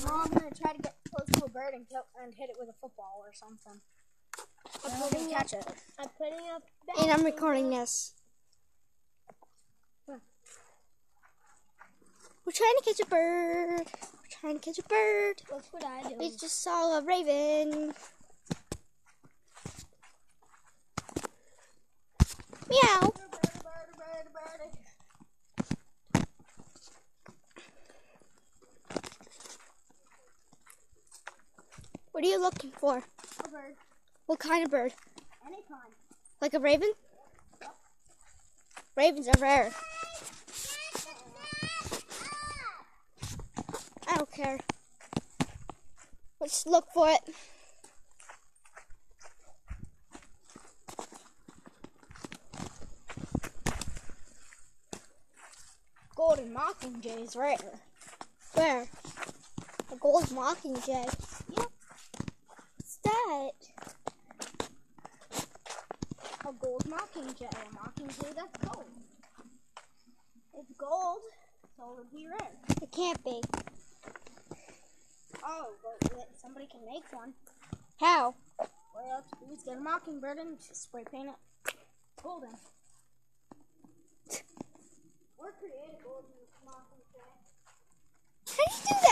No, I'm gonna try to get close to a bird and hit it with a football or something. I'm gonna catch it. I'm putting up. And I'm recording this. We're trying to catch a bird. Look what I do. We just saw a raven. Meow. What are you looking for? A bird. What kind of bird? Any kind. Like a raven? Yep. Ravens are rare. I don't care. Let's look for it. Golden mockingjay is rare. Where? A gold mockingjay. Yep. What's that? A gold mockingjay. A mockingjay that's gold. It's gold, so it would be rare. It can't be. Oh, but somebody can make one. How? What you have to do is get a mockingbird and just spray paint it golden. Or create a golden mockingjay. How do you do